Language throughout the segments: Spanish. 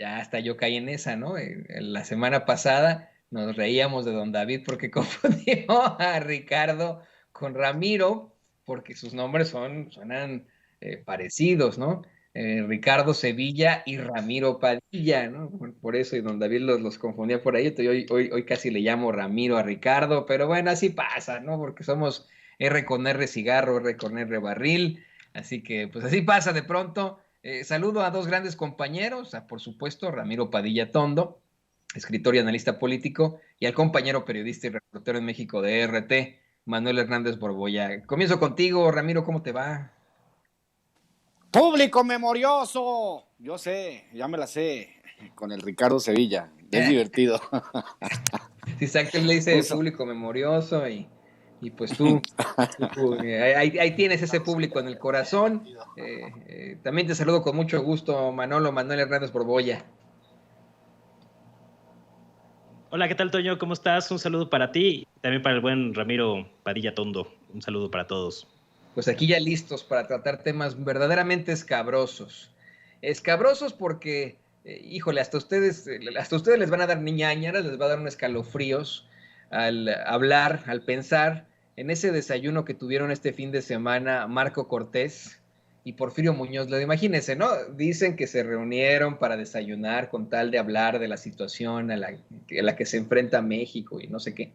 ya hasta yo caí en esa, ¿no? La semana pasada nos reíamos de don David porque confundió a Ricardo con Ramiro, porque sus nombres suenan parecidos, ¿no? Ricardo Sevilla y Ramiro Padilla, ¿no? Por eso, y don David los confundía por ahí. Entonces, hoy casi le llamo Ramiro a Ricardo, pero bueno, así pasa, ¿no? Porque somos R con R cigarro, R con R barril, así que pues así pasa de pronto. Saludo a dos grandes compañeros, por supuesto, Ramiro Padilla Tondo, escritor y analista político, y al compañero periodista y reportero en México de RT, Manuel Hernández Borboya. Comienzo contigo, Ramiro, ¿cómo te va? Público memorioso, yo sé, ya me la sé, con el Ricardo Sevilla, es divertido. Si exacto, él le dice público memorioso y pues ahí tienes ese público en el corazón. También te saludo con mucho gusto, Manuel Hernández Borboya. Hola, ¿qué tal, Toño? ¿Cómo estás? Un saludo para ti y también para el buen Ramiro Padilla Tondo. Un saludo para todos. Pues aquí ya listos para tratar temas verdaderamente escabrosos. Escabrosos porque, híjole, hasta ustedes les van a dar ñañaras, les va a dar unos escalofríos al hablar, al pensar en ese desayuno que tuvieron este fin de semana Marco Cortés y Porfirio Muñoz Ledo. Imagínense, ¿no? Dicen que se reunieron para desayunar con tal de hablar de la situación a la que se enfrenta México y no sé qué.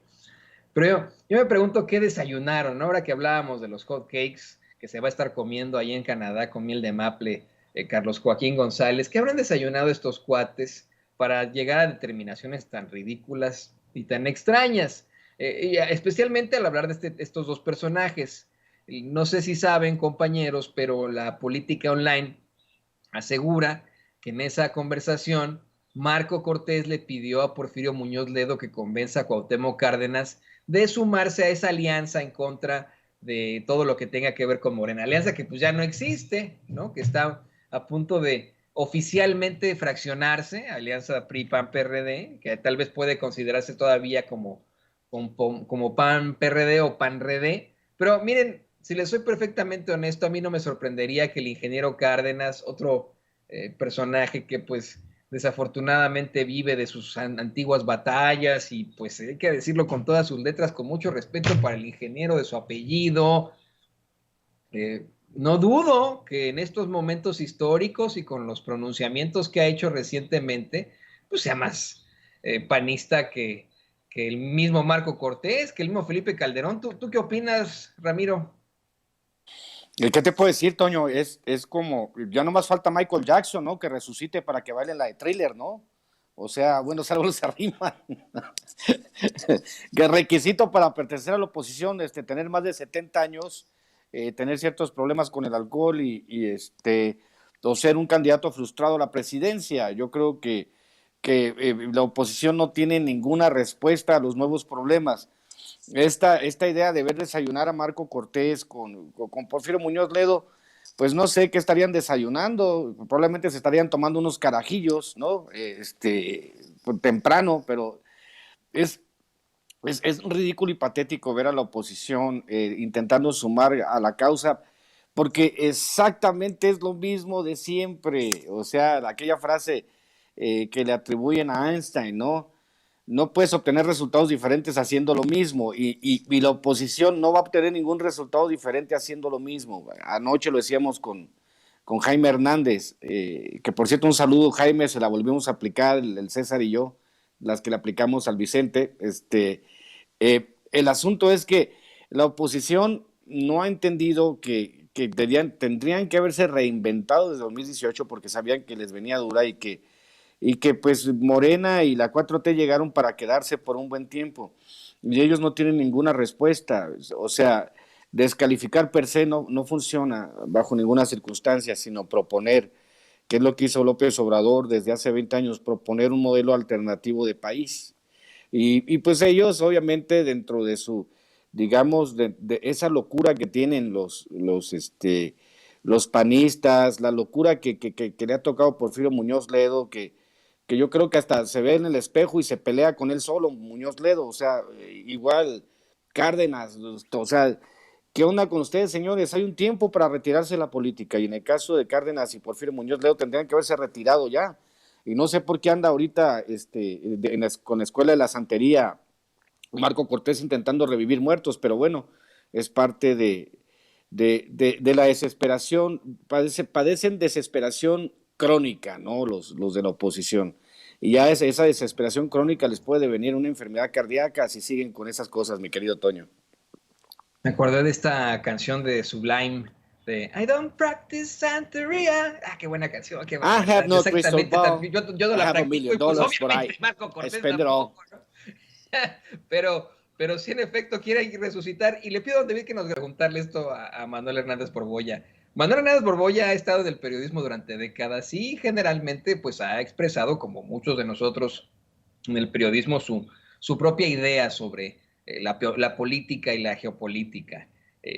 Pero yo me pregunto qué desayunaron, ¿no? Ahora que hablábamos de los hot cakes que se va a estar comiendo ahí en Canadá con miel de maple, Carlos Joaquín González, ¿qué habrán desayunado estos cuates para llegar a determinaciones tan ridículas y tan extrañas? Y especialmente al hablar de estos dos personajes. Y no sé si saben, compañeros, pero la política online asegura que en esa conversación Marco Cortés le pidió a Porfirio Muñoz Ledo que convenza a Cuauhtémoc Cárdenas de sumarse a esa alianza en contra de todo lo que tenga que ver con Morena. Alianza que pues ya no existe, ¿no? Que está a punto de oficialmente fraccionarse, Alianza PRI-PAN-PRD, que tal vez puede considerarse todavía como PAN-PRD o PAN-RD. Pero miren, si les soy perfectamente honesto, a mí no me sorprendería que el ingeniero Cárdenas, otro personaje que pues desafortunadamente vive de sus antiguas batallas y pues hay que decirlo con todas sus letras, con mucho respeto para el ingeniero de su apellido. No dudo que en estos momentos históricos y con los pronunciamientos que ha hecho recientemente, pues sea más panista que el mismo Marco Cortés, que el mismo Felipe Calderón. ¿Tú qué opinas, Ramiro? ¿Qué te puedo decir, Toño? Es como, ya no más falta Michael Jackson, ¿no? Que resucite para que baile la de Thriller, ¿no? O sea, buenos árboles se arriman. Que requisito para pertenecer a la oposición, tener más de 70 años, tener ciertos problemas con el alcohol o ser un candidato frustrado a la presidencia. Yo creo que la oposición no tiene ninguna respuesta a los nuevos problemas. Esta idea de ver desayunar a Marco Cortés con Porfirio Muñoz Ledo, pues no sé qué estarían desayunando, probablemente se estarían tomando unos carajillos, ¿no? Temprano, pero es, es ridículo y patético ver a la oposición intentando sumar a la causa, porque exactamente es lo mismo de siempre, o sea, aquella frase que le atribuyen a Einstein, ¿no? No puedes obtener resultados diferentes haciendo lo mismo y la oposición no va a obtener ningún resultado diferente haciendo lo mismo. Anoche lo decíamos con Jaime Hernández, que por cierto un saludo Jaime, se la volvimos a aplicar el César y yo, las que le aplicamos al Vicente. El asunto es que la oposición no ha entendido que tendrían que haberse reinventado desde 2018 porque sabían que les venía dura y que pues Morena y la 4T llegaron para quedarse por un buen tiempo y ellos no tienen ninguna respuesta. O sea, descalificar per se no funciona bajo ninguna circunstancia, sino proponer, que es lo que hizo López Obrador desde hace 20 años, proponer un modelo alternativo de país. Y pues ellos obviamente dentro de su, digamos, de esa locura que tienen los panistas, la locura que le ha tocado Porfirio Muñoz Ledo, que yo creo que hasta se ve en el espejo y se pelea con él solo, Muñoz Ledo, o sea, igual Cárdenas, o sea, ¿qué onda con ustedes, señores? Hay un tiempo para retirarse de la política y en el caso de Cárdenas y Porfirio Muñoz Ledo tendrían que haberse retirado ya. y no sé por qué anda ahorita con la Escuela de la Santería Marco Cortés intentando revivir muertos, pero bueno, es parte de la desesperación, padecen desesperación crónica, ¿no? Los de la oposición. Y ya esa desesperación crónica les puede venir una enfermedad cardíaca si siguen con esas cosas, mi querido Toño. Me acordé de esta canción de Sublime, de I don't practice Santería. Ah, qué buena canción, qué I have barbaridad. no crystal Exactamente, ball. yo no I la have practico y pues $1 million, but obviamente I Marco Cortés spend it all. tampoco, ¿no? pero sí en efecto quiere resucitar y le pido a David que nos preguntarle esto a Manuel Hernández Borbolla. Manuel Hernández Borbolla ha estado en el periodismo durante décadas y generalmente pues ha expresado, como muchos de nosotros en el periodismo, su propia idea sobre la política y la geopolítica.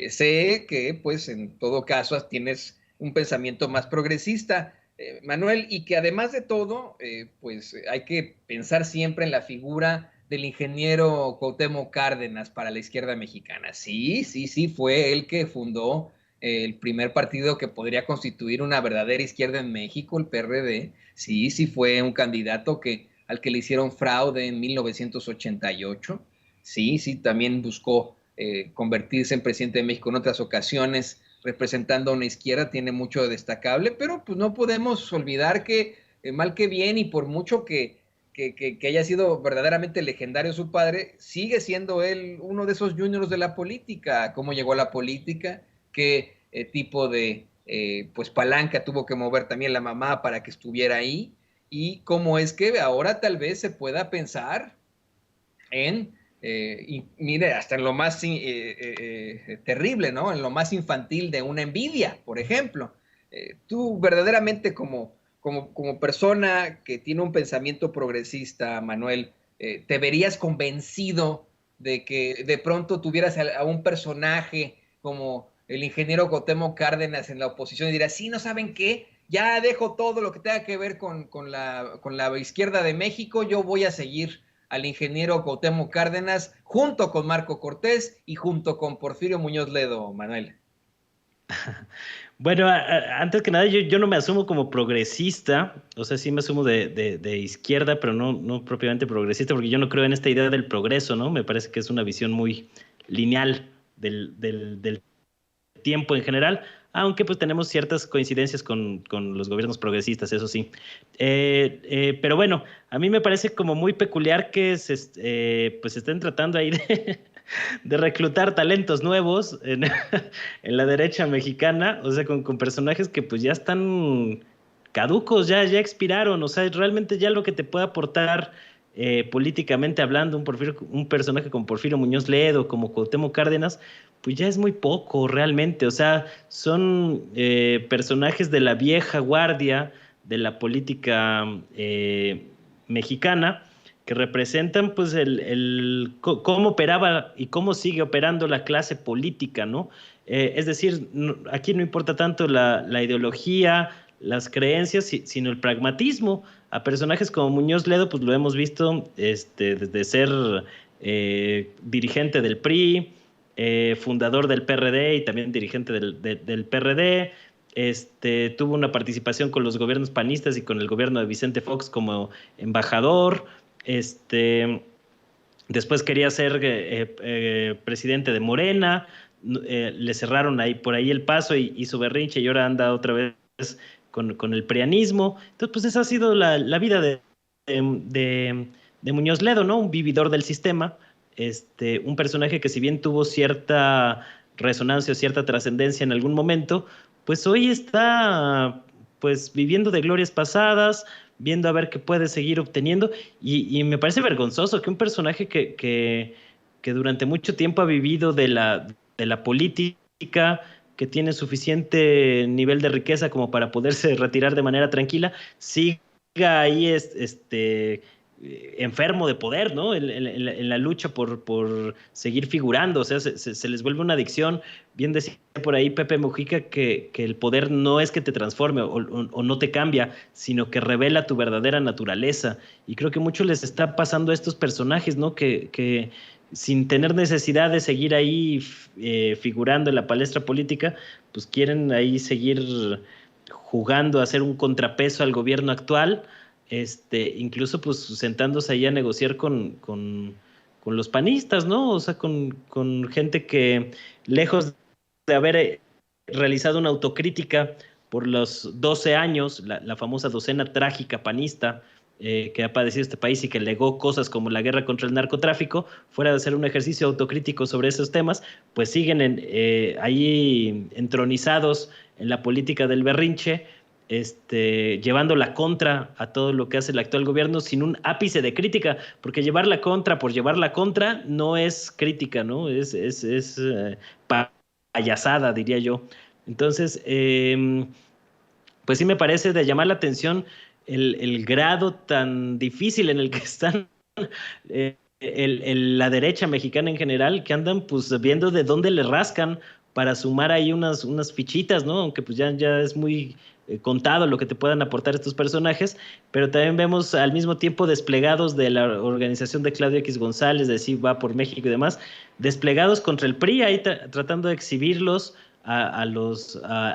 Sé que pues en todo caso tienes un pensamiento más progresista, Manuel, y que además de todo, pues hay que pensar siempre en la figura del ingeniero Cuauhtémoc Cárdenas para la izquierda mexicana. Sí, sí, sí, fue él que fundó el primer partido que podría constituir una verdadera izquierda en México, el PRD. Sí, sí, fue un candidato al que le hicieron fraude en 1988. Sí, sí, también buscó convertirse en presidente de México en otras ocasiones, representando a una izquierda, tiene mucho de destacable, pero pues no podemos olvidar que, mal que bien, y por mucho que haya sido verdaderamente legendario su padre, sigue siendo él uno de esos juniors de la política. ¿Cómo llegó a la política? ¿Qué tipo de pues palanca tuvo que mover también la mamá para que estuviera ahí? Y cómo es que ahora tal vez se pueda pensar en, y mire, hasta en lo más terrible, ¿no? En lo más infantil de una envidia, por ejemplo. Tú verdaderamente como persona que tiene un pensamiento progresista, Manuel, ¿te verías convencido de que de pronto tuvieras a un personaje como el ingeniero Cuauhtémoc Cárdenas en la oposición y dirás, sí, ¿no saben qué? Ya dejo todo lo que tenga que ver con la izquierda de México, yo voy a seguir al ingeniero Cuauhtémoc Cárdenas junto con Marco Cortés y junto con Porfirio Muñoz Ledo, Manuel? Bueno, antes que nada, yo no me asumo como progresista, o sea, sí me asumo de izquierda, pero no propiamente progresista, porque yo no creo en esta idea del progreso, ¿no? Me parece que es una visión muy lineal del tiempo en general, aunque pues tenemos ciertas coincidencias con los gobiernos progresistas, eso sí. Pero bueno, a mí me parece como muy peculiar que pues estén tratando ahí de reclutar talentos nuevos en la derecha mexicana, o sea, con personajes que pues ya están caducos, ya expiraron, o sea, realmente ya lo que te puede aportar políticamente hablando un personaje como Porfirio Muñoz Ledo, como Cuauhtémoc Cárdenas, pues ya es muy poco realmente, o sea, son personajes de la vieja guardia de la política mexicana, que representan pues cómo operaba y cómo sigue operando la clase política, ¿no? Es decir, aquí no importa tanto la ideología, las creencias, sino el pragmatismo. A personajes como Muñoz Ledo, pues lo hemos visto desde ser dirigente del PRI, fundador del PRD y también dirigente del PRD. Tuvo una participación con los gobiernos panistas y con el gobierno de Vicente Fox como embajador. Después quería ser presidente de Morena, le cerraron por ahí el paso y hizo berrinche y ahora anda otra vez con el prianismo. Entonces, pues esa ha sido la vida de Muñoz Ledo, ¿no? Un vividor del sistema, un personaje que si bien tuvo cierta resonancia o cierta trascendencia en algún momento, pues hoy está pues viviendo de glorias pasadas, viendo a ver qué puede seguir obteniendo, y me parece vergonzoso que un personaje que durante mucho tiempo ha vivido de la política, que tiene suficiente nivel de riqueza como para poderse retirar de manera tranquila, siga ahí enfermo de poder, ¿no? En la lucha por seguir figurando, o sea, se les vuelve una adicción. Bien decía por ahí Pepe Mujica que el poder no es que te transforme o no te cambia, sino que revela tu verdadera naturaleza. Y creo que mucho les está pasando a estos personajes, ¿no? Que sin tener necesidad de seguir ahí figurando en la palestra política, pues quieren ahí seguir jugando a ser un contrapeso al gobierno actual, incluso pues sentándose ahí a negociar con los panistas, ¿no? O sea, con gente que lejos de haber realizado una autocrítica por los 12 años, la famosa docena trágica panista que ha padecido este país y que legó cosas como la guerra contra el narcotráfico, fuera de hacer un ejercicio autocrítico sobre esos temas, pues siguen ahí entronizados en la política del berrinche, llevando la contra a todo lo que hace el actual gobierno sin un ápice de crítica, porque llevar la contra por llevar la contra no es crítica, ¿no? Es payasada, diría yo. Entonces, pues sí me parece de llamar la atención el grado tan difícil en el que están la derecha mexicana en general, que andan pues viendo de dónde le rascan para sumar ahí unas fichitas, ¿no? Aunque pues ya es muy contado lo que te puedan aportar estos personajes, pero también vemos al mismo tiempo desplegados de la organización de Claudio X González, de Sí Va por México y demás, desplegados contra el PRI, ahí tratando de exhibirlos a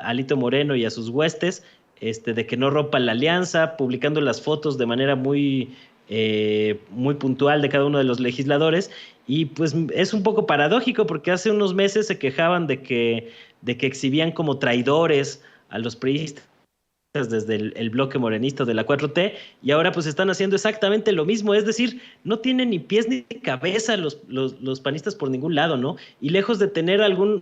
Alito Moreno y a sus huestes, de que no rompan la alianza, publicando las fotos de manera muy puntual de cada uno de los legisladores, y pues es un poco paradójico porque hace unos meses se quejaban de que exhibían como traidores a los priistas desde el bloque morenista de la 4T, y ahora pues están haciendo exactamente lo mismo, es decir, no tienen ni pies ni cabeza los panistas por ningún lado, ¿no? Y lejos de tener algún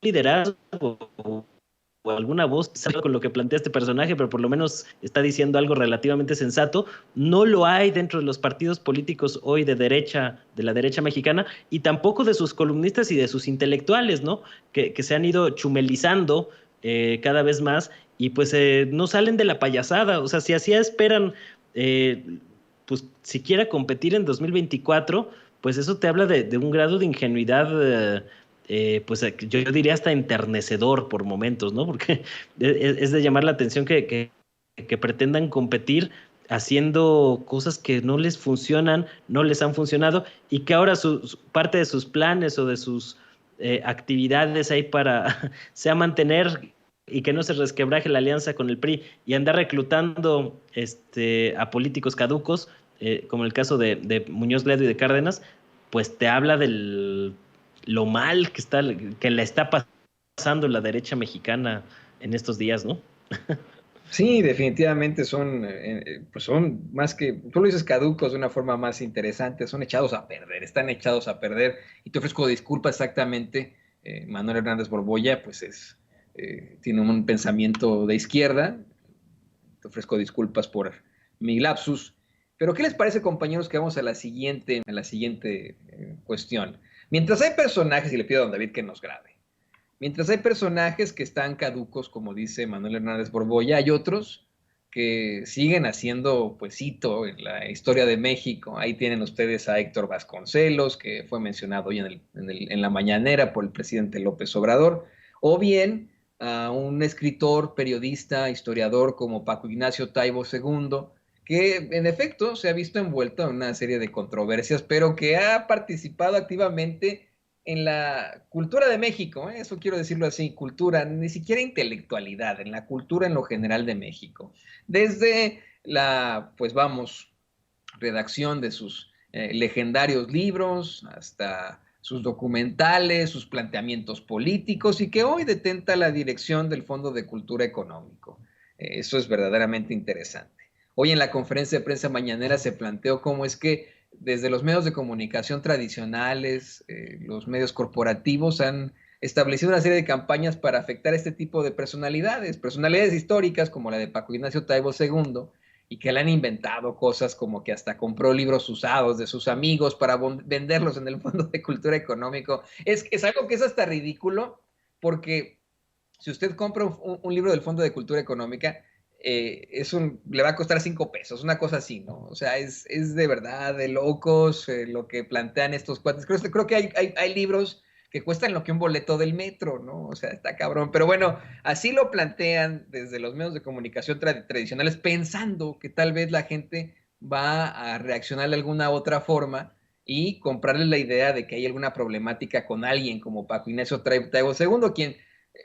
liderazgo o alguna voz con lo que plantea este personaje, pero por lo menos está diciendo algo relativamente sensato, no lo hay dentro de los partidos políticos hoy de la derecha mexicana, y tampoco de sus columnistas y de sus intelectuales, ¿no? Que se han ido chumelizando cada vez más, y pues no salen de la payasada. O sea, si así esperan pues siquiera competir en 2024, pues eso te habla de un grado de ingenuidad pues yo diría hasta enternecedor por momentos, ¿no? Porque es de llamar la atención que pretendan competir haciendo cosas que no les funcionan, no les han funcionado, y que ahora parte de sus planes o de sus actividades ahí para sea mantener y que no se resquebraje la alianza con el PRI y andar reclutando a políticos caducos, como el caso de Muñoz Ledo y de Cárdenas, pues te habla lo mal que le está pasando la derecha mexicana en estos días, ¿no? Sí, definitivamente pues son más que, tú lo dices, caducos de una forma más interesante, son echados a perder, están echados a perder, y te ofrezco disculpas exactamente. Manuel Hernández Borboya, pues tiene un pensamiento de izquierda, te ofrezco disculpas por mi lapsus, pero ¿qué les parece, compañeros, que vamos a la siguiente cuestión? Mientras hay personajes, y le pido a don David que nos grabe, mientras hay personajes que están caducos, como dice Manuel Hernández Borboya, hay otros que siguen haciendo pues hito en la historia de México. Ahí tienen ustedes a Héctor Vasconcelos, que fue mencionado hoy en la mañanera por el presidente López Obrador, o bien a un escritor, periodista, historiador como Paco Ignacio Taibo II, que en efecto se ha visto envuelto en una serie de controversias, pero que ha participado activamente en la cultura de México, eso quiero decirlo así, cultura, ni siquiera intelectualidad, en la cultura en lo general de México. Desde pues vamos, redacción de sus legendarios libros, hasta sus documentales, sus planteamientos políticos, y que hoy detenta la dirección del Fondo de Cultura Económico. Eso es verdaderamente interesante. Hoy en la conferencia de prensa mañanera se planteó cómo es que desde los medios de comunicación tradicionales, los medios corporativos han establecido una serie de campañas para afectar a este tipo de personalidades históricas como la de Paco Ignacio Taibo II, y que le han inventado cosas como que hasta compró libros usados de sus amigos para venderlos en el Fondo de Cultura Económico. Es algo que es hasta ridículo, porque si usted compra un libro del Fondo de Cultura Económica, le va a costar 5 pesos, una cosa así, ¿no? O sea, es de verdad de locos lo que plantean estos cuates. Creo que hay libros que cuestan lo que un boleto del metro, ¿no? O sea, está cabrón. Pero bueno, así lo plantean desde los medios de comunicación tradicionales, pensando que tal vez la gente va a reaccionar de alguna otra forma y comprarle la idea de que hay alguna problemática con alguien como Paco Ignacio Taibo II, quien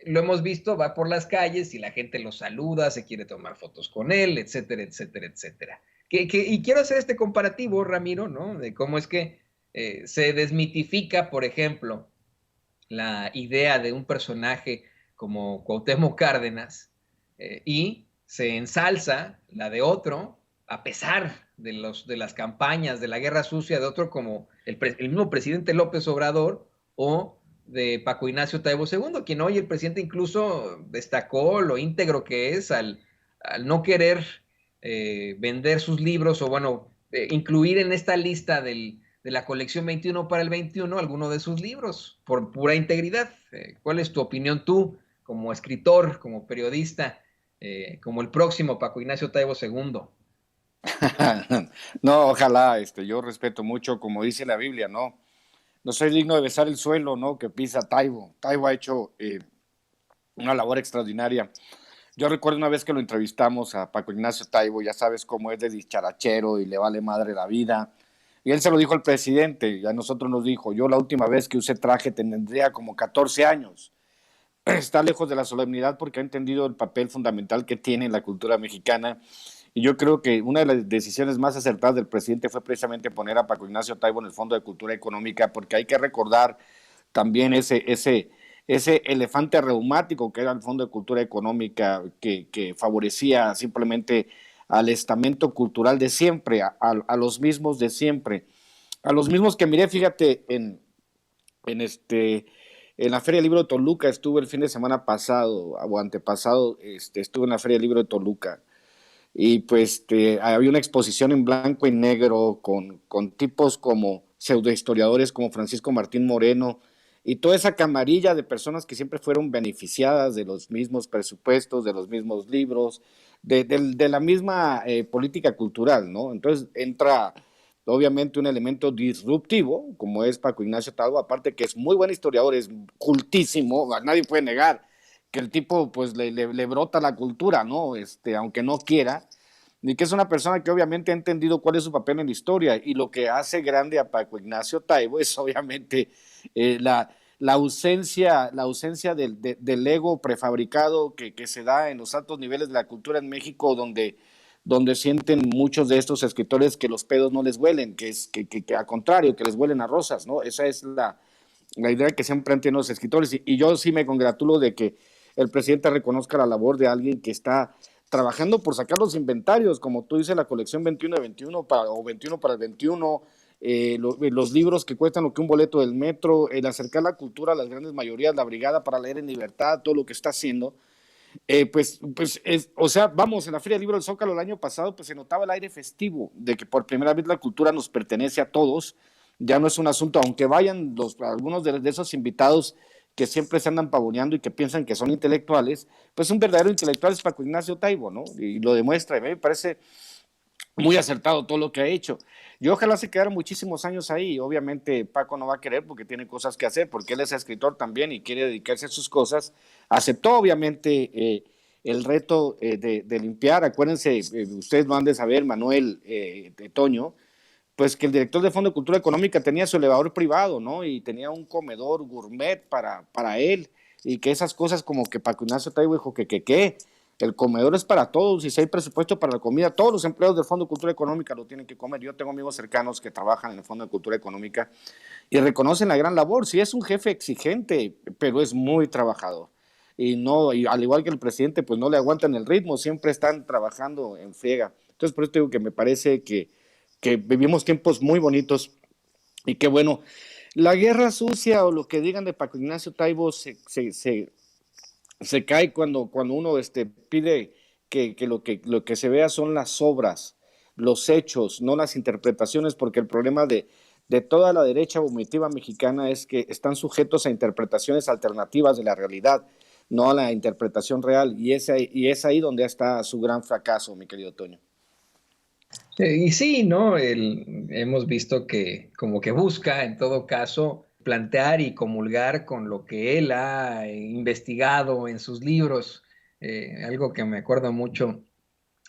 lo hemos visto, va por las calles y la gente lo saluda, se quiere tomar fotos con él, etcétera, etcétera, etcétera. Y quiero hacer este comparativo, Ramiro, ¿no? De cómo es que se desmitifica, por ejemplo, la idea de un personaje como Cuauhtémoc Cárdenas y se ensalza la de otro, a pesar de las campañas de la guerra sucia de otro como el mismo presidente López Obrador o de Paco Ignacio Taibo II, quien hoy el presidente incluso destacó lo íntegro que es al no querer vender sus libros o bueno, incluir en esta lista de la colección 21 para el 21 alguno de sus libros, por pura integridad. ¿Cuál es tu opinión tú, como escritor, como periodista, como el próximo Paco Ignacio Taibo II? No, ojalá, yo respeto mucho, como dice la Biblia, ¿no? No soy digno de besar el suelo, ¿no? Que pisa Taibo. Taibo ha hecho una labor extraordinaria. Yo recuerdo una vez que lo entrevistamos a Paco Ignacio Taibo, ya sabes cómo es de dicharachero y le vale madre la vida. Y él se lo dijo al presidente, y a nosotros nos dijo, yo la última vez que usé traje tendría como 14 años. Está lejos de la solemnidad porque ha entendido el papel fundamental que tiene en la cultura mexicana. Y yo creo que una de las decisiones más acertadas del presidente fue precisamente poner a Paco Ignacio Taibo en el Fondo de Cultura Económica, porque hay que recordar también ese elefante reumático que era el Fondo de Cultura Económica, que favorecía simplemente al estamento cultural de siempre, a los mismos de siempre, a los mismos que miré, fíjate, en en la Feria del Libro de Toluca. Estuve el fin de semana pasado o antepasado, estuve en la Feria del Libro de Toluca y pues había una exposición en blanco y negro con tipos como pseudohistoriadores como Francisco Martín Moreno y toda esa camarilla de personas que siempre fueron beneficiadas de los mismos presupuestos, de los mismos libros, de la misma política cultural, ¿no? Entonces entra obviamente un elemento disruptivo, como es Paco Ignacio Taibo, aparte que es muy buen historiador, es cultísimo, nadie puede negar que el tipo pues le brota la cultura, ¿no? Aunque no quiera, y que es una persona que obviamente ha entendido cuál es su papel en la historia, y lo que hace grande a Paco Ignacio Taibo es obviamente la ausencia del ego prefabricado que se da en los altos niveles de la cultura en México, donde sienten muchos de estos escritores que los pedos no les huelen, que al contrario, que les huelen a rosas, ¿no? Esa es la idea que siempre han tenido los escritores, y yo sí me congratulo de que el presidente reconozca la labor de alguien que está trabajando por sacar los inventarios, como tú dices, la colección 21 de 21 o 21 para el 21, los libros que cuestan lo que un boleto del metro, el acercar la cultura a las grandes mayorías, la brigada para leer en libertad, todo lo que está haciendo. O sea, vamos, en la Feria del Libro del Zócalo el año pasado, pues se notaba el aire festivo, de que por primera vez la cultura nos pertenece a todos, ya no es un asunto, aunque vayan algunos de esos invitados que siempre se andan pavoneando y que piensan que son intelectuales, pues un verdadero intelectual es Paco Ignacio Taibo, ¿no? Y lo demuestra, y me parece muy acertado todo lo que ha hecho. Yo ojalá se quedara muchísimos años ahí. Obviamente Paco no va a querer porque tiene cosas que hacer, porque él es escritor también y quiere dedicarse a sus cosas. Aceptó obviamente el reto de limpiar. Acuérdense, ustedes lo han de saber, Manuel de Toño, pues que el director del Fondo de Cultura Económica tenía su elevador privado, ¿no? Y tenía un comedor gourmet para él, y que esas cosas como que Paco Ignacio Taibo dijo que el comedor es para todos, y si hay presupuesto para la comida, todos los empleados del Fondo de Cultura Económica lo tienen que comer. Yo tengo amigos cercanos que trabajan en el Fondo de Cultura Económica y reconocen la gran labor. Sí, es un jefe exigente, pero es muy trabajador. Y al igual que el presidente, pues no le aguantan el ritmo, siempre están trabajando en friega. Entonces, por eso digo que me parece que vivimos tiempos muy bonitos y que bueno, la guerra sucia o lo que digan de Paco Ignacio Taibo se cae cuando uno pide lo que se vea son las obras, los hechos, no las interpretaciones, porque el problema de toda la derecha vomitiva mexicana es que están sujetos a interpretaciones alternativas de la realidad, no a la interpretación real, y es ahí donde está su gran fracaso, mi querido Toño. Y sí, ¿no? Hemos visto que como que busca, en todo caso, plantear y comulgar con lo que él ha investigado en sus libros. Algo que me acuerdo mucho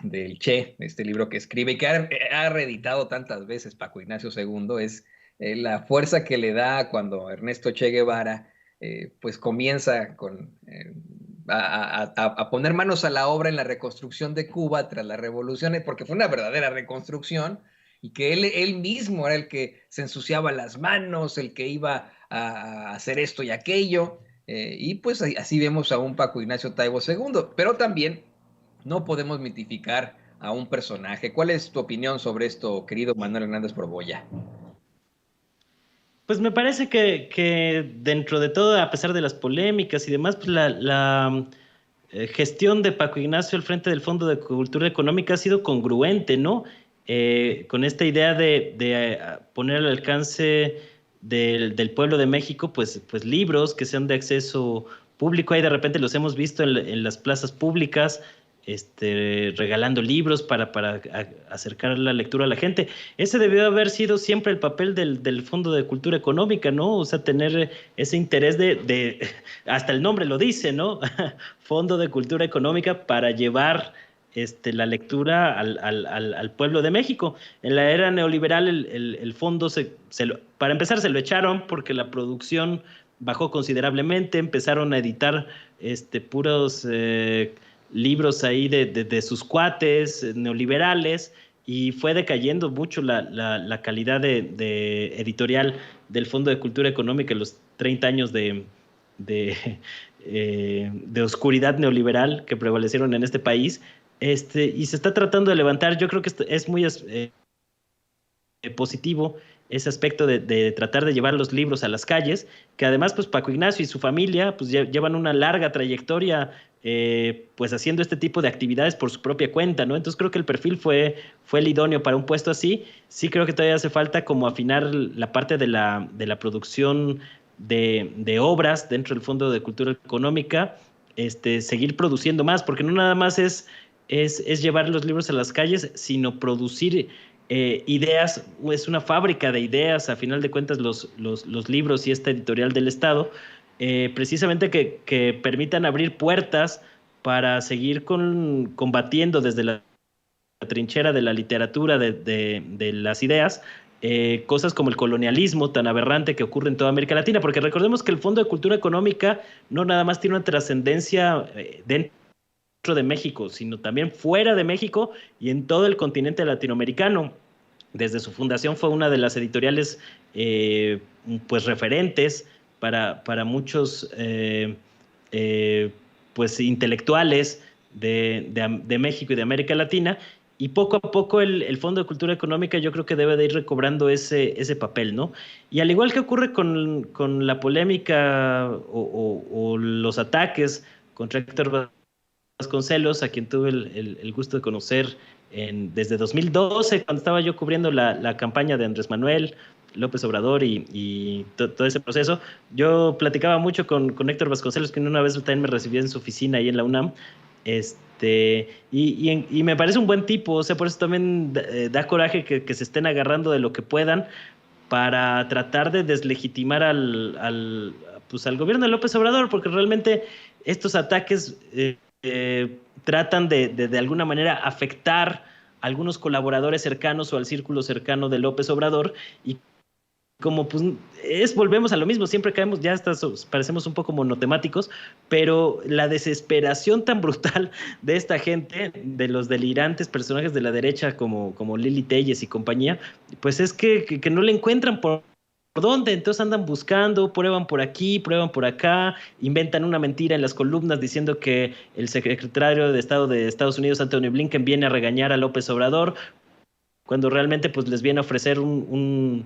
del Che, este libro que escribe y que ha reeditado tantas veces Paco Ignacio II, es la fuerza que le da cuando Ernesto Che Guevara pues comienza a poner manos a la obra en la reconstrucción de Cuba tras la revolución, porque fue una verdadera reconstrucción, y que él mismo era el que se ensuciaba las manos, el que iba a hacer esto y aquello, y pues así vemos a un Paco Ignacio Taibo II, pero también no podemos mitificar a un personaje. ¿Cuál es tu opinión sobre esto, querido Manuel Hernández Borbolla? Pues me parece que dentro de todo, a pesar de las polémicas y demás, pues gestión de Paco Ignacio al frente del Fondo de Cultura Económica ha sido congruente, ¿no? Con esta idea de poner al alcance del pueblo de México, pues libros que sean de acceso público. Ahí de repente los hemos visto en las plazas públicas, regalando libros para acercar la lectura a la gente. Ese debió haber sido siempre el papel del Fondo de Cultura Económica, ¿no? O sea, tener ese interés hasta el nombre lo dice, ¿no? Fondo de Cultura Económica para llevar la lectura al pueblo de México. En la era neoliberal el fondo, para empezar, se lo echaron porque la producción bajó considerablemente, empezaron a editar puros libros ahí de sus cuates neoliberales, y fue decayendo mucho la calidad de editorial del Fondo de Cultura Económica en los 30 años de oscuridad neoliberal que prevalecieron en este país, y se está tratando de levantar. Yo creo que es muy positivo ese aspecto de tratar de llevar los libros a las calles, que además pues Paco Ignacio y su familia pues llevan una larga trayectoria pues haciendo este tipo de actividades por su propia cuenta, ¿no? Entonces creo que el perfil fue el idóneo para un puesto así. Sí creo que todavía hace falta como afinar la parte de la producción de obras dentro del Fondo de Cultura Económica, seguir produciendo más, porque no nada más es llevar los libros a las calles, sino producir ideas. Es una fábrica de ideas, a final de cuentas, los libros y esta editorial del Estado, precisamente que permitan abrir puertas para seguir combatiendo desde la trinchera de la literatura, de las ideas, cosas como el colonialismo tan aberrante que ocurre en toda América Latina, porque recordemos que el Fondo de Cultura Económica no nada más tiene una trascendencia dentro de México, sino también fuera de México y en todo el continente latinoamericano. Desde su fundación fue una de las editoriales pues referentes para muchos pues intelectuales de México y de América Latina, y poco a poco el Fondo de Cultura Económica yo creo que debe de ir recobrando ese papel, ¿no? Y al igual que ocurre con la polémica o los ataques contra Héctor Vasconcelos, a quien tuve el gusto de conocer desde 2012, cuando estaba yo cubriendo la campaña de Andrés Manuel López Obrador y todo ese proceso. Yo platicaba mucho con Héctor Vasconcelos, que una vez también me recibió en su oficina ahí en la UNAM, y me parece un buen tipo. O sea, por eso también da coraje que se estén agarrando de lo que puedan para tratar de deslegitimar al gobierno de López Obrador, porque realmente estos ataques tratan de alguna manera afectar a algunos colaboradores cercanos o al círculo cercano de López Obrador, y como pues volvemos a lo mismo, siempre caemos, ya hasta parecemos un poco monotemáticos, pero la desesperación tan brutal de esta gente, de los delirantes personajes de la derecha como Lili Téllez y compañía, pues es que no le encuentran por dónde. Entonces andan buscando, prueban por aquí, prueban por acá, inventan una mentira en las columnas diciendo que el secretario de Estado de Estados Unidos, Anthony Blinken, viene a regañar a López Obrador, cuando realmente pues les viene a ofrecer un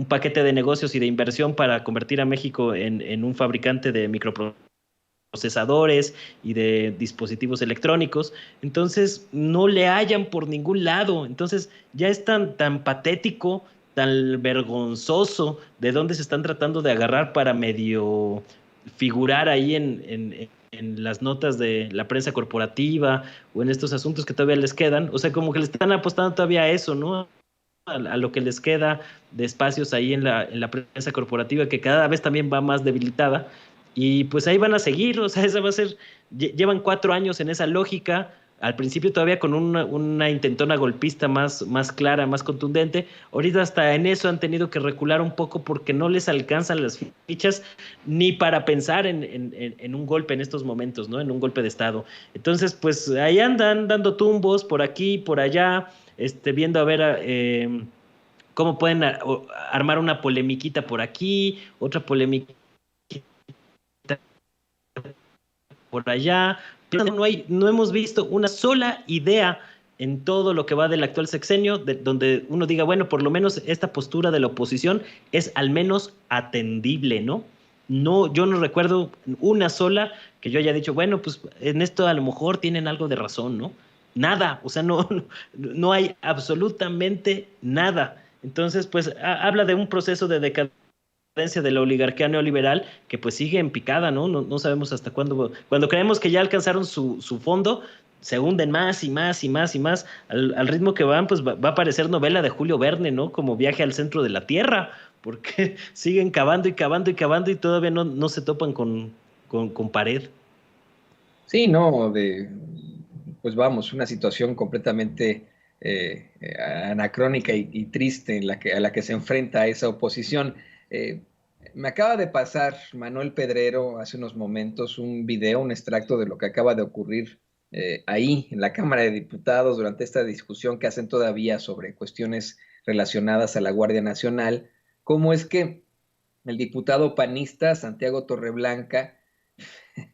paquete de negocios y de inversión para convertir a México en un fabricante de microprocesadores y de dispositivos electrónicos. Entonces no le hallan por ningún lado. Entonces ya es tan patético, tan vergonzoso de dónde se están tratando de agarrar para medio figurar ahí en las notas de la prensa corporativa o en estos asuntos que todavía les quedan. O sea, como que le están apostando todavía a eso, ¿no? A lo que les queda de espacios ahí en la prensa corporativa, que cada vez también va más debilitada, y pues ahí van a seguir. O sea, esa va a ser, llevan 4 años en esa lógica, al principio todavía con una intentona golpista más clara, más contundente. Ahorita hasta en eso han tenido que recular un poco porque no les alcanzan las fichas ni para pensar en un golpe en estos momentos, ¿no? En un golpe de Estado. Entonces, pues ahí andan dando tumbos por aquí, por allá, viendo a ver cómo pueden armar una polemiquita por aquí, otra polemiquita por allá. No hemos visto una sola idea en todo lo que va del actual sexenio, donde uno diga, bueno, por lo menos esta postura de la oposición es al menos atendible, ¿no? No, yo no recuerdo una sola que yo haya dicho, bueno, pues en esto a lo mejor tienen algo de razón, ¿no? Nada, o sea, no hay absolutamente nada. Entonces, pues habla de un proceso de decadencia de la oligarquía neoliberal que pues sigue en picada, ¿no? No sabemos hasta cuándo. Cuando creemos que ya alcanzaron su fondo, se hunden más y más y más y más. Al ritmo que van, pues va a parecer novela de Julio Verne, ¿no? Como Viaje al centro de la Tierra, porque siguen cavando y cavando y cavando y todavía no se topan con pared. Sí, no, pues vamos, una situación completamente anacrónica y triste a la que se enfrenta esa oposición. Eh, Me acaba de pasar Manuel Pedrero hace unos momentos un video, un extracto de lo que acaba de ocurrir ahí en la Cámara de Diputados durante esta discusión que hacen todavía sobre cuestiones relacionadas a la Guardia Nacional. Cómo es que el diputado panista Santiago Torreblanca,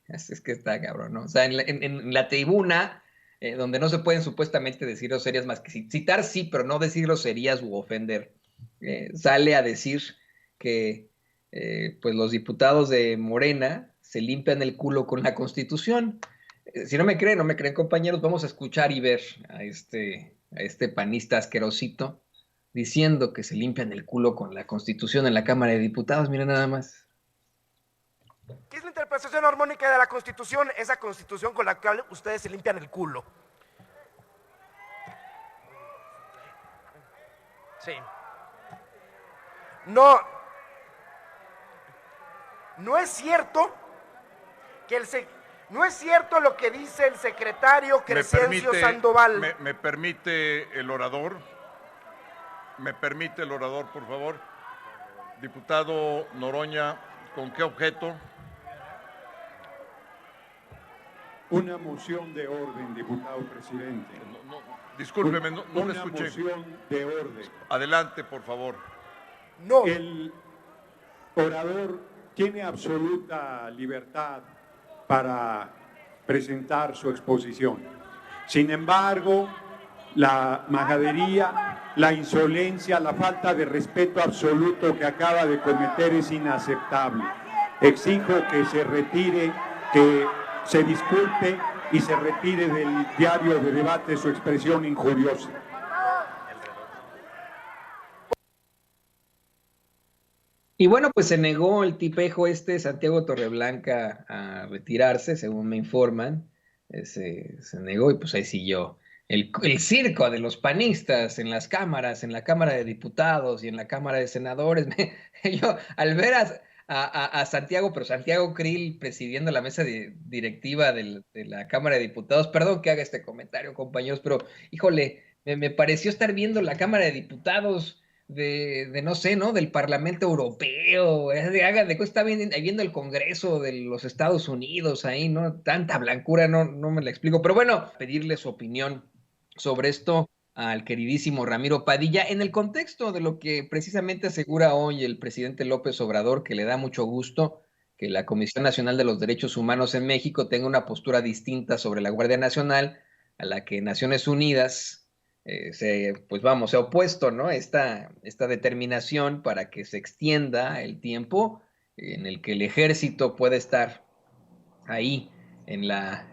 es que está cabrón, ¿no? O sea, en la tribuna, donde no se pueden supuestamente decir groserías más que citar, sí, pero no decir groserías u ofender, sale a decir que pues los diputados de Morena se limpian el culo con la Constitución. Si no me creen, no me creen, compañeros, vamos a escuchar y ver a este panista asquerosito diciendo que se limpian el culo con la Constitución en la Cámara de Diputados. Miren nada más. ¿Qué es la interpretación armónica de la Constitución? Esa Constitución con la cual ustedes se limpian el culo. Sí. No es cierto que no es cierto lo que dice el secretario Crescencio Sandoval. ¿Me permite el orador? ¿Me permite el orador, por favor? Diputado Noroña, ¿con qué objeto? Una moción de orden, diputado presidente. Discúlpeme, no le escuché. Una moción de orden. Adelante, por favor. No. El orador tiene absoluta libertad para presentar su exposición. Sin embargo, la majadería, la insolencia, la falta de respeto absoluto que acaba de cometer es inaceptable. Exijo que se retire, que se disculpe y se retire del diario de debate su expresión injuriosa. Y bueno, pues se negó el tipejo Santiago Torreblanca a retirarse, según me informan. Se negó y pues ahí siguió el circo de los panistas en las cámaras, en la Cámara de Diputados y en la Cámara de Senadores. Yo al ver a Santiago, pero Santiago Krill presidiendo la mesa directiva de la Cámara de Diputados, perdón que haga este comentario, compañeros, pero híjole, me pareció estar viendo la Cámara de Diputados de no sé, ¿no? Del Parlamento Europeo, hagan de cuenta, está viendo el Congreso de los Estados Unidos ahí, ¿no? Tanta blancura, no me la explico. Pero bueno, pedirle su opinión sobre esto al queridísimo Ramiro Padilla, en el contexto de lo que precisamente asegura hoy el presidente López Obrador, que le da mucho gusto que la Comisión Nacional de los Derechos Humanos en México tenga una postura distinta sobre la Guardia Nacional, a la que Naciones Unidas se ha opuesto, ¿no? Esta determinación para que se extienda el tiempo en el que el ejército puede estar ahí en las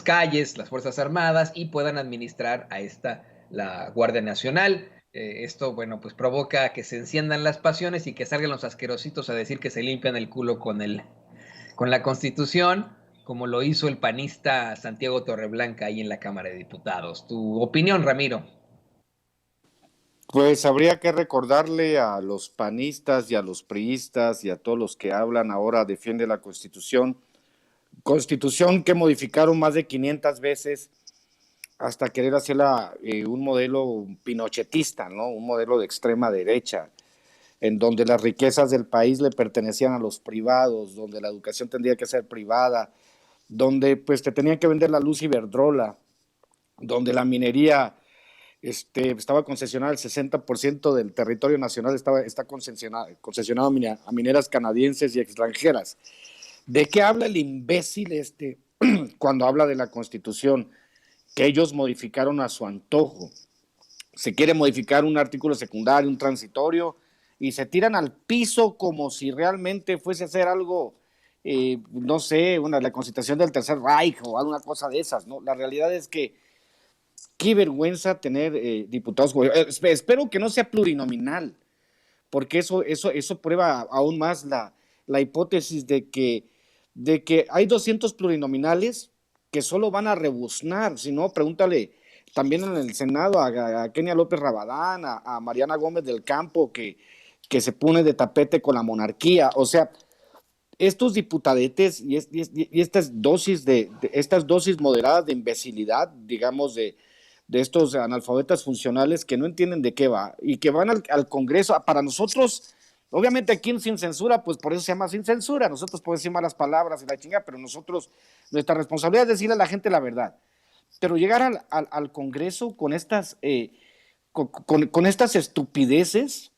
calles, las Fuerzas Armadas, y puedan administrar la Guardia Nacional. Esto, bueno, pues provoca que se enciendan las pasiones y que salgan los asquerositos a decir que se limpian el culo con la Constitución, como lo hizo el panista Santiago Torreblanca ahí en la Cámara de Diputados. ¿Tu opinión, Ramiro? Pues habría que recordarle a los panistas y a los priistas y a todos los que hablan ahora defiende la Constitución Constitución que modificaron más de 500 veces hasta querer hacerla un modelo pinochetista, ¿no? Un modelo de extrema derecha, en donde las riquezas del país le pertenecían a los privados, donde la educación tendría que ser privada, donde pues te tenían que vender la luz Iberdrola, donde la minería estaba concesionada, el 60% del territorio nacional está concesionado a mineras canadienses y extranjeras. ¿De qué habla el imbécil cuando habla de la Constitución? Que ellos modificaron a su antojo. Se quiere modificar un artículo secundario, un transitorio, y se tiran al piso como si realmente fuese a hacer algo, no sé, la constitución del Tercer Reich o alguna cosa de esas, ¿no? La realidad es que qué vergüenza tener diputados. Espero que no sea plurinominal, porque eso prueba aún más la hipótesis de que hay 200 plurinominales que solo van a rebuznar. Si no, pregúntale también en el Senado a Kenia López Rabadán, a Mariana Gómez del Campo, que se pone de tapete con la monarquía. O sea, estos diputadetes y estas dosis moderadas de imbecilidad, digamos, de estos analfabetas funcionales que no entienden de qué va y que van al Congreso. Para nosotros, obviamente aquí sin censura, pues por eso se llama sin censura. Nosotros podemos decir malas palabras y la chingada, pero nuestra responsabilidad es decirle a la gente la verdad. Pero llegar al Congreso con estas estupideces,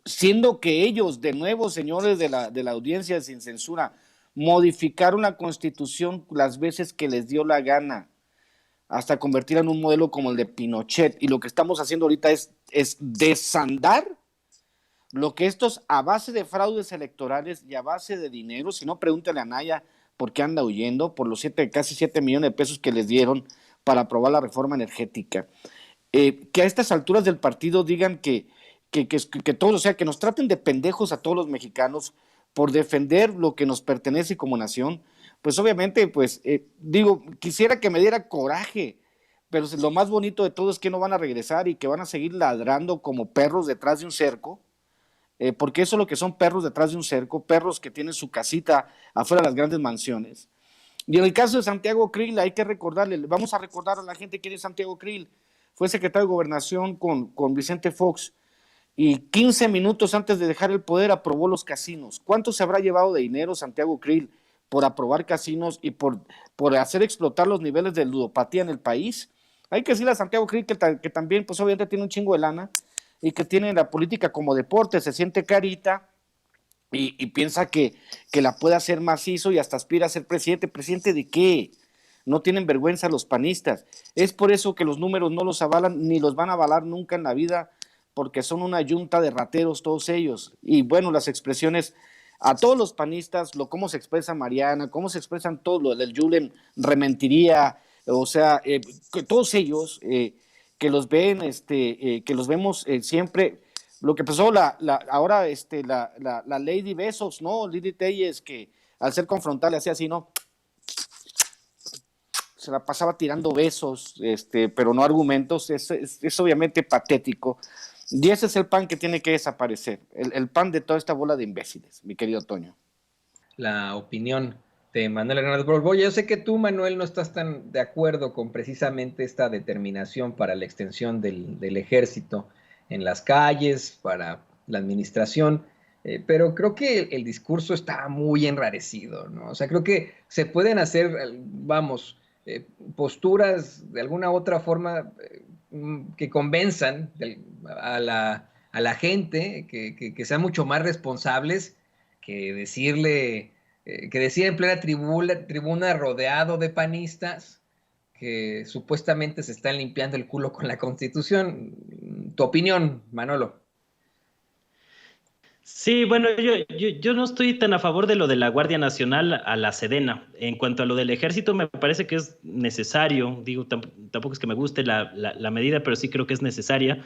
siendo que ellos, de nuevo, señores de la audiencia sin censura, modificaron la Constitución las veces que les dio la gana, hasta convertirla en un modelo como el de Pinochet. Y lo que estamos haciendo ahorita es desandar lo que estos, a base de fraudes electorales y a base de dinero, si no, pregúntale a Naya por qué anda huyendo, por los casi 7 millones de pesos que les dieron para aprobar la reforma energética. Que a estas alturas del partido digan que todos, o sea, que nos traten de pendejos a todos los mexicanos por defender lo que nos pertenece como nación, pues obviamente, pues, quisiera que me diera coraje, pero lo más bonito de todo es que no van a regresar y que van a seguir ladrando como perros detrás de un cerco, porque eso es lo que son, perros detrás de un cerco, perros que tienen su casita afuera de las grandes mansiones. Y en el caso de Santiago Krill, hay que recordarle, vamos a recordar a la gente quién es Santiago Krill. Fue secretario de Gobernación con Vicente Fox, y 15 minutos antes de dejar el poder aprobó los casinos. ¿Cuánto se habrá llevado de dinero Santiago Krill por aprobar casinos y por hacer explotar los niveles de ludopatía en el país? Hay que decirle a Santiago Krill que también, pues obviamente tiene un chingo de lana y que tiene la política como deporte, se siente carita y piensa que la puede hacer macizo y hasta aspira a ser presidente. ¿Presidente de qué? No tienen vergüenza los panistas. Es por eso que los números no los avalan ni los van a avalar nunca en la vida, porque son una yunta de rateros todos ellos. Y bueno, las expresiones a todos los panistas, cómo se expresa Mariana, cómo se expresan todos, lo del Yulen Rementiría, o sea, que todos ellos que los ven, que los vemos siempre. Lo que pasó ahora la Lady Besos, ¿no? Lili Telles, que al ser confrontal le hacía así, ¿no? Se la pasaba tirando besos, pero no argumentos. Es obviamente patético. Y ese es el PAN que tiene que desaparecer, el PAN de toda esta bola de imbéciles, mi querido Toño. La opinión de Manuel Hernández Borbolla. Yo sé que tú, Manuel, no estás tan de acuerdo con precisamente esta determinación para la extensión del ejército en las calles, para la administración, pero creo que el discurso está muy enrarecido, ¿no? O sea, creo que se pueden hacer, posturas de alguna otra forma que convenzan a la gente, que sean mucho más responsables que decir en plena tribuna rodeado de panistas que supuestamente se están limpiando el culo con la Constitución. Tu opinión, Manolo. Sí, bueno, yo no estoy tan a favor de lo de la Guardia Nacional a la Sedena. En cuanto a lo del ejército, me parece que es necesario. Digo, tampoco es que me guste la medida, pero sí creo que es necesaria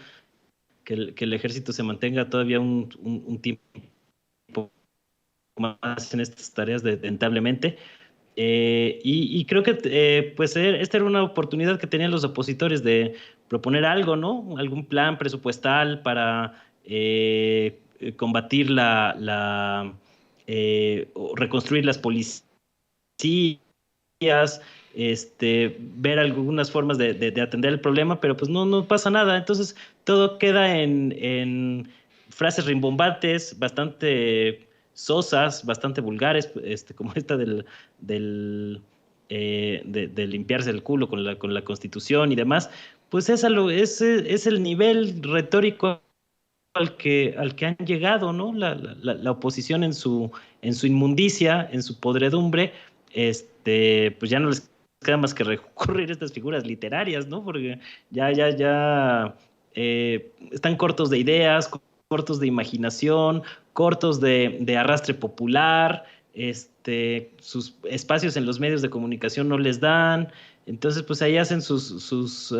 que el ejército se mantenga todavía un tiempo más en estas tareas dentablemente. Y creo que pues esta era una oportunidad que tenían los opositores de proponer algo, ¿no? Algún plan presupuestal para combatir o reconstruir las policías ver algunas formas de atender el problema, pero pues no pasa nada. Entonces todo queda en frases rimbombantes, bastante sosas, bastante vulgares, como esta de limpiarse el culo con la Constitución y demás. Pues es el nivel retórico al que han llegado, ¿no? La oposición en su inmundicia, en su podredumbre, pues ya no les queda más que recurrir a estas figuras literarias, ¿no? Porque ya están cortos de ideas, cortos de imaginación, cortos de arrastre popular, sus espacios en los medios de comunicación no les dan, entonces pues ahí hacen sus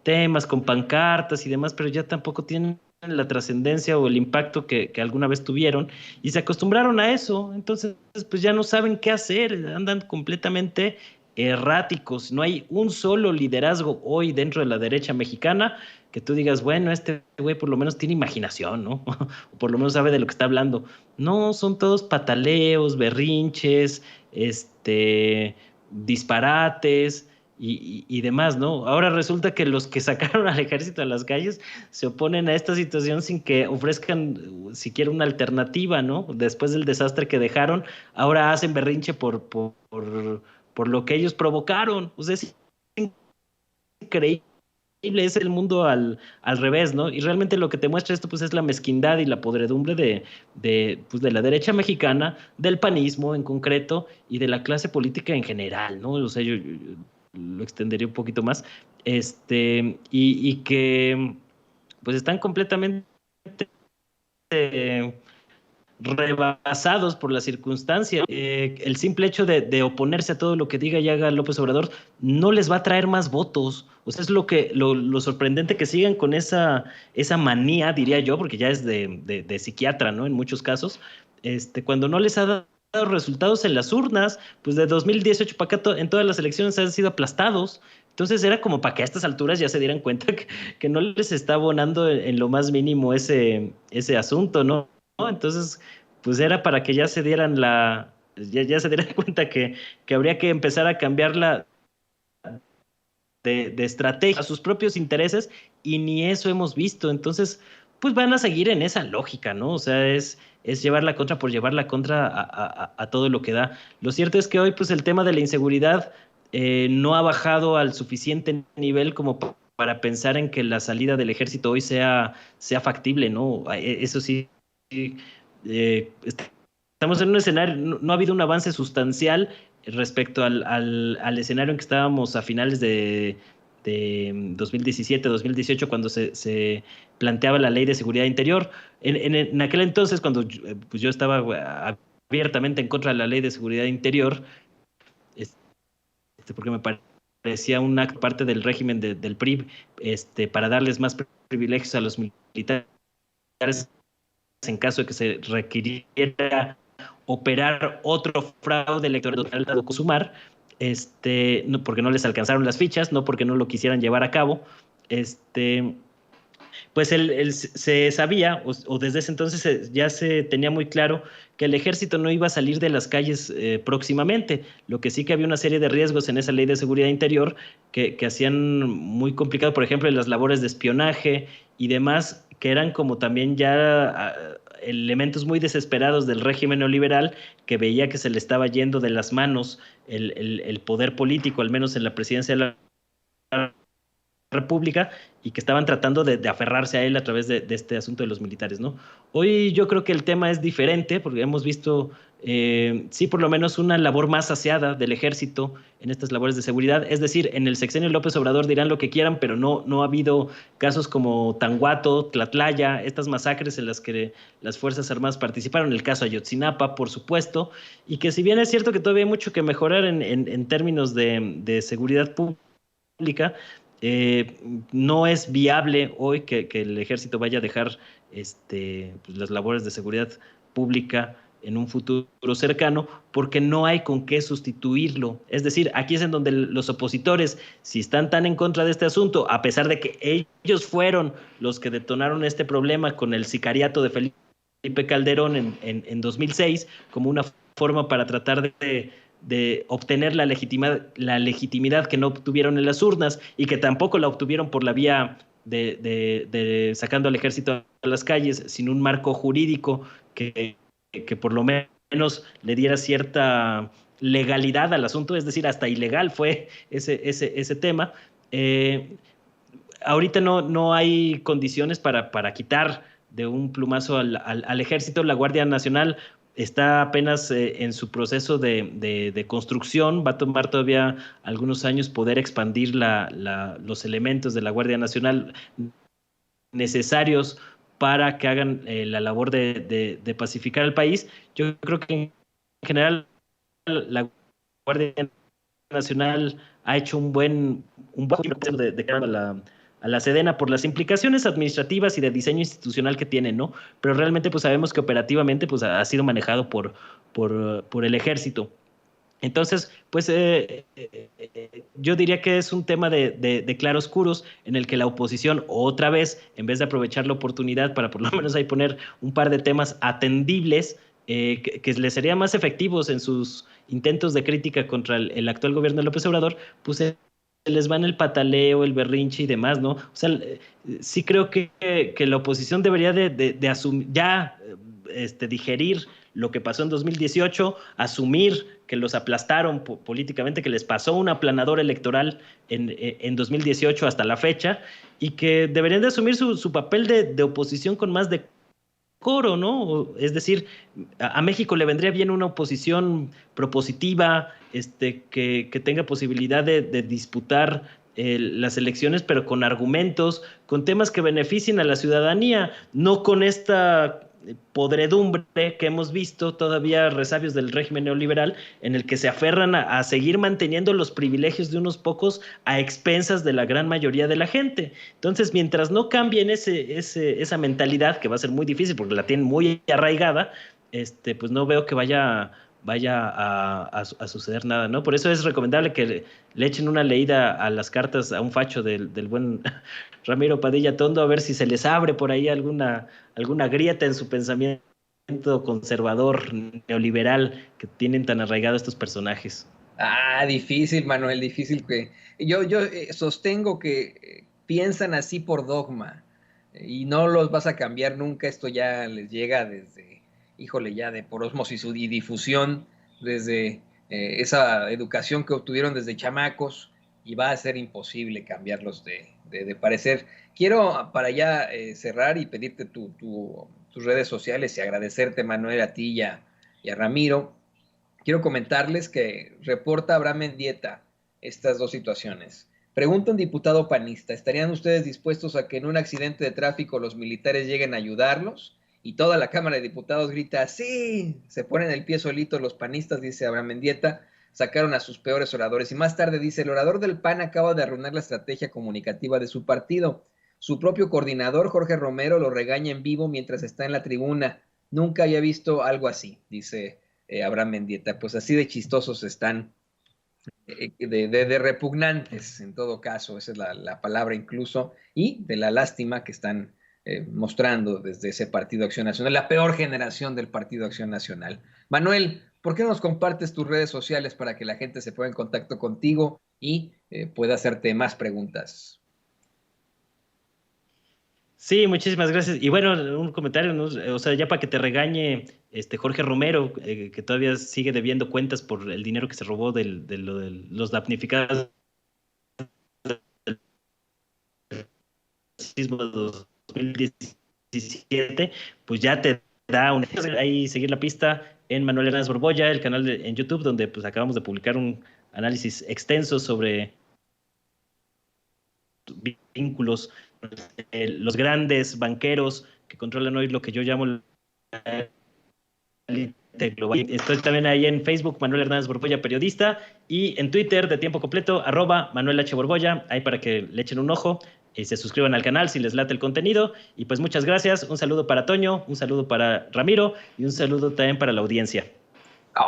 temas con pancartas y demás, pero ya tampoco tienen la trascendencia o el impacto que alguna vez tuvieron y se acostumbraron a eso, entonces pues ya no saben qué hacer, andan completamente erráticos, no hay un solo liderazgo hoy dentro de la derecha mexicana que tú digas, bueno, este güey por lo menos tiene imaginación, ¿no? O por lo menos sabe de lo que está hablando. No, son todos pataleos, berrinches, disparates y demás, ¿no? Ahora resulta que los que sacaron al ejército a las calles se oponen a esta situación sin que ofrezcan siquiera una alternativa, ¿no? Después del desastre que dejaron, ahora hacen berrinche por lo que ellos provocaron. O sea, es increíble, es el mundo al revés, ¿no? Y realmente lo que te muestra esto, pues, es la mezquindad y la podredumbre pues, de la derecha mexicana, del panismo en concreto y de la clase política en general, ¿no? O sea, yo lo extendería un poquito más, y que, pues, están completamente rebasados por las circunstancias. El simple hecho de oponerse a todo lo que diga y haga López Obrador no les va a traer más votos. O sea, es lo sorprendente que sigan con esa manía, diría yo, porque ya es de psiquiatra, ¿no? En muchos casos, cuando no les ha dado resultados en las urnas, pues de 2018 para acá en todas las elecciones han sido aplastados. Entonces era como para que a estas alturas ya se dieran cuenta que no les está abonando en lo más mínimo ese asunto, ¿no? Entonces, pues era para que ya se dieran ya se dieran cuenta que habría que empezar a cambiarla de estrategia a sus propios intereses, y ni eso hemos visto. Entonces, pues van a seguir en esa lógica, ¿no? O sea, es llevar la contra por llevar la contra a todo lo que da. Lo cierto es que hoy, pues, el tema de la inseguridad no ha bajado al suficiente nivel como para pensar en que la salida del ejército hoy sea factible, ¿no? Eso sí, estamos en un escenario, no ha habido un avance sustancial respecto al escenario en que estábamos a finales de 2017, 2018, cuando se planteaba la Ley de Seguridad Interior. En aquel entonces, cuando pues yo estaba abiertamente en contra de la Ley de Seguridad Interior, porque me parecía un acto parte del régimen del PRI, para darles más privilegios a los militares en caso de que se requiriera operar otro fraude electoral de Sumar, no, porque no les alcanzaron las fichas, no porque no lo quisieran llevar a cabo, pues se sabía, o desde ese entonces ya se tenía muy claro que el ejército no iba a salir de las calles próximamente. Lo que sí que había una serie de riesgos en esa Ley de Seguridad Interior que hacían muy complicado, por ejemplo, las labores de espionaje y demás, que eran como también ya elementos muy desesperados del régimen neoliberal, que veía que se le estaba yendo de las manos el poder político, al menos en la presidencia de la República, y que estaban tratando de aferrarse a él a través de este asunto de los militares, ¿no? Hoy yo creo que el tema es diferente, porque hemos visto, sí, por lo menos una labor más saciada del ejército en estas labores de seguridad. Es decir, en el sexenio López Obrador dirán lo que quieran, pero no ha habido casos como Tanguato, Tlatlaya, estas masacres en las que las Fuerzas Armadas participaron, el caso Ayotzinapa, por supuesto, y que si bien es cierto que todavía hay mucho que mejorar en términos de seguridad pública, no es viable hoy que el ejército vaya a dejar pues, las labores de seguridad pública en un futuro cercano, porque no hay con qué sustituirlo. Es decir, aquí es en donde los opositores, si están tan en contra de este asunto, a pesar de que ellos fueron los que detonaron este problema con el sicariato de Felipe Calderón en 2006, como una forma para tratar de obtener la legitimidad que no obtuvieron en las urnas y que tampoco la obtuvieron por la vía de sacando al ejército a las calles, sin un marco jurídico que por lo menos le diera cierta legalidad al asunto, es decir, hasta ilegal fue ese tema. Ahorita no hay condiciones para quitar de un plumazo al ejército. La Guardia Nacional está apenas en su proceso de construcción, va a tomar todavía algunos años poder expandir los elementos de la Guardia Nacional necesarios para que hagan la labor de pacificar el país. Yo creo que en general la Guardia Nacional ha hecho un buen de cara a la Sedena por las implicaciones administrativas y de diseño institucional que tiene, ¿no? Pero realmente pues sabemos que operativamente pues ha sido manejado por el ejército. Entonces, pues yo diría que es un tema de claroscuros en el que la oposición otra vez, en vez de aprovechar la oportunidad para por lo menos ahí poner un par de temas atendibles, que les serían más efectivos en sus intentos de crítica contra el actual gobierno de López Obrador, pues se les va en el pataleo, el berrinche y demás, ¿no? O sea, sí creo que la oposición debería de asumir, ya digerir lo que pasó en 2018, asumir que los aplastaron políticamente, que les pasó un aplanador electoral en 2018 hasta la fecha, y que deberían de asumir su papel de oposición con más decoro, ¿no? Es decir, a México le vendría bien una oposición propositiva, que tenga posibilidad de disputar las elecciones, pero con argumentos, con temas que beneficien a la ciudadanía, no con esta podredumbre que hemos visto todavía resabios del régimen neoliberal, en el que se aferran a seguir manteniendo los privilegios de unos pocos a expensas de la gran mayoría de la gente. Entonces, mientras no cambien esa mentalidad, que va a ser muy difícil porque la tienen muy arraigada, pues no veo que vaya a suceder nada, ¿no? Por eso es recomendable que le echen una leída a las cartas a un facho del buen Ramiro Padilla Tondo, a ver si se les abre por ahí alguna grieta en su pensamiento conservador, neoliberal, que tienen tan arraigado estos personajes. Difícil, Manuel, difícil. Que yo sostengo que piensan así por dogma y no los vas a cambiar nunca. Esto ya les llega desde, híjole, ya de por ósmosis y difusión, desde esa educación que obtuvieron desde chamacos, y va a ser imposible cambiarlos de parecer. Quiero para ya cerrar y pedirte tus redes sociales y agradecerte, Manuel, a ti y a Ramiro. Quiero comentarles que reporta Abraham Mendieta estas dos situaciones. Pregunta un diputado panista, ¿estarían ustedes dispuestos a que en un accidente de tráfico los militares lleguen a ayudarlos? Y toda la Cámara de Diputados grita, ¡sí! Se ponen el pie solitos los panistas, dice Abraham Mendieta, sacaron a sus peores oradores. Y más tarde dice, el orador del PAN acaba de arruinar la estrategia comunicativa de su partido. Su propio coordinador, Jorge Romero, lo regaña en vivo mientras está en la tribuna. Nunca había visto algo así, dice Abraham Mendieta. Pues así de chistosos están, de repugnantes en todo caso, esa es la palabra incluso, y de la lástima que están mostrando desde ese Partido Acción Nacional, la peor generación del Partido Acción Nacional. Manuel, ¿por qué no nos compartes tus redes sociales para que la gente se ponga en contacto contigo y pueda hacerte más preguntas? Sí, muchísimas gracias. Y bueno, un comentario, ¿no? O sea, ya para que te regañe Jorge Romero, que todavía sigue debiendo cuentas por el dinero que se robó de los damnificados del sismo de 2017, pues ya te da ahí seguir la pista en Manuel Hernández Borbolla, el canal en YouTube, donde pues acabamos de publicar un análisis extenso sobre vínculos, los grandes banqueros que controlan hoy lo que yo llamo global. Estoy también ahí en Facebook, Manuel Hernández Borbolla, periodista, y en Twitter de tiempo completo, @Manuel H. Borbolla, ahí para que le echen un ojo y se suscriban al canal si les late el contenido. Y pues muchas gracias, un saludo para Toño, un saludo para Ramiro y un saludo también para la audiencia.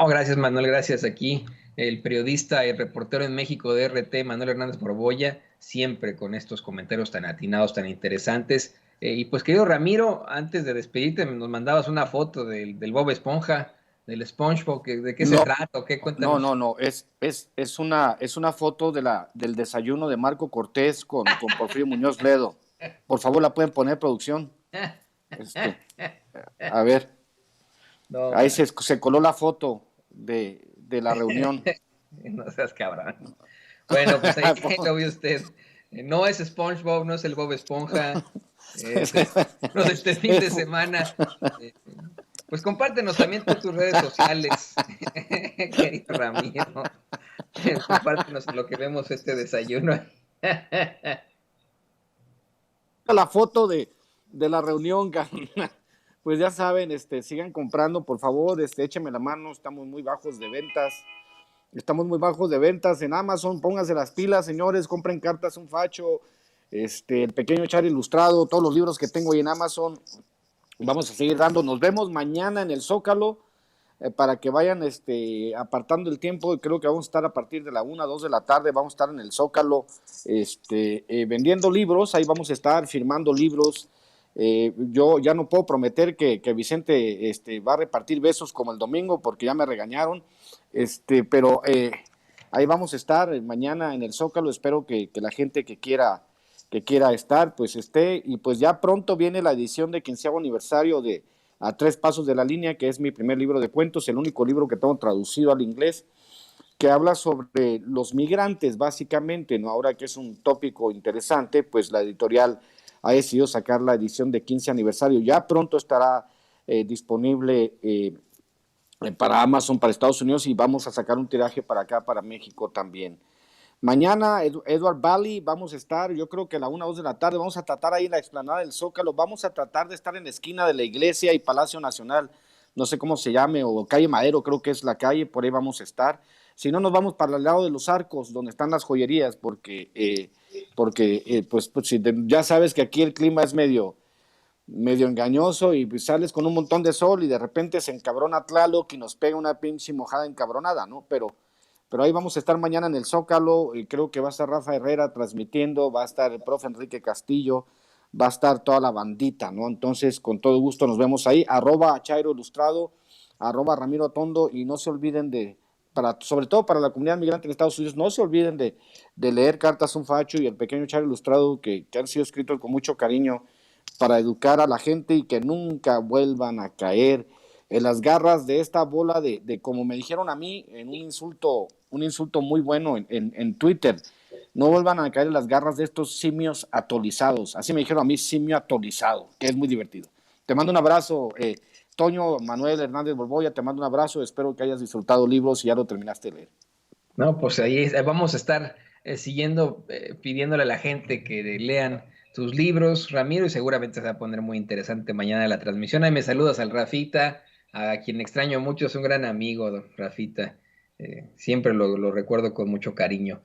Gracias, Manuel, gracias. Aquí el periodista y reportero en México de RT, Manuel Hernández Borbolla, siempre con estos comentarios tan atinados, tan interesantes. Y pues, querido Ramiro, antes de despedirte, nos mandabas una foto del Bob Esponja. del SpongeBob, ¿de qué se trata o qué? Cuéntanos. No, es una foto del desayuno de Marco Cortés con Porfirio Muñoz Ledo. Por favor, la pueden poner, producción. A ver, No, ahí se coló la foto de la reunión. no seas cabrón. Bueno, pues ahí lo vio usted. No es SpongeBob, no es el Bob Esponja. No es este fin de semana. Pues compártenos también tus redes sociales, querido Ramiro. Compártenos lo que vemos este desayuno. La foto de la reunión, pues ya saben, sigan comprando, por favor, échenme la mano, estamos muy bajos de ventas en Amazon, pónganse las pilas, señores, compren Cartas un Facho, el pequeño Char Ilustrado, todos los libros que tengo ahí en Amazon, vamos a seguir dando, nos vemos mañana en el Zócalo, para que vayan apartando el tiempo, creo que vamos a estar a partir de la 1, 2 de la tarde, vamos a estar en el Zócalo vendiendo libros, ahí vamos a estar firmando libros. Yo ya no puedo prometer que Vicente va a repartir besos como el domingo porque ya me regañaron, pero ahí vamos a estar mañana en el Zócalo, espero que la gente que quiera estar, pues esté, y pues ya pronto viene la edición de 15º aniversario de A Tres Pasos de la Línea, que es mi primer libro de cuentos, el único libro que tengo traducido al inglés, que habla sobre los migrantes, básicamente, ¿no? Ahora que es un tópico interesante, pues la editorial ha decidido sacar la edición de 15 aniversario. Ya pronto estará disponible para Amazon, para Estados Unidos, y vamos a sacar un tiraje para acá, para México también. Mañana, Edward Valley, vamos a estar, yo creo que a la 1 o 2 de la tarde, vamos a tratar ahí en la explanada del Zócalo, vamos a tratar de estar en la esquina de la Iglesia y Palacio Nacional, no sé cómo se llame, o Calle Madero, creo que es la calle, por ahí vamos a estar. Si no, nos vamos para el lado de los Arcos, donde están las joyerías, porque pues ya sabes que aquí el clima es medio engañoso, y pues sales con un montón de sol y de repente se encabrona Tlaloc y nos pega una pinche mojada encabronada, ¿no? Pero ahí vamos a estar mañana en el Zócalo, y creo que va a estar Rafa Herrera transmitiendo, va a estar el profe Enrique Castillo, va a estar toda la bandita, ¿no? Entonces, con todo gusto nos vemos ahí, @Chairo Ilustrado, @Ramiro Tondo, y no se olviden sobre todo para la comunidad migrante en Estados Unidos, no se olviden de leer Cartas un Facho y el pequeño Chairo Ilustrado, que han sido escritos con mucho cariño para educar a la gente y que nunca vuelvan a caer en las garras de esta bola de como me dijeron a mí, en un insulto muy bueno en Twitter, no vuelvan a caer en las garras de estos simios atolizados. Así me dijeron a mí, simio atolizado, que es muy divertido. Te mando un abrazo, Toño Manuel Hernández Borboya, te mando un abrazo, espero que hayas disfrutado libros y ya lo terminaste de leer. No, pues ahí vamos a estar siguiendo, pidiéndole a la gente que lean tus libros, Ramiro, y seguramente se va a poner muy interesante mañana la transmisión. Ahí me saludas al Rafita, a quien extraño mucho, es un gran amigo, don Rafita. Siempre lo recuerdo con mucho cariño.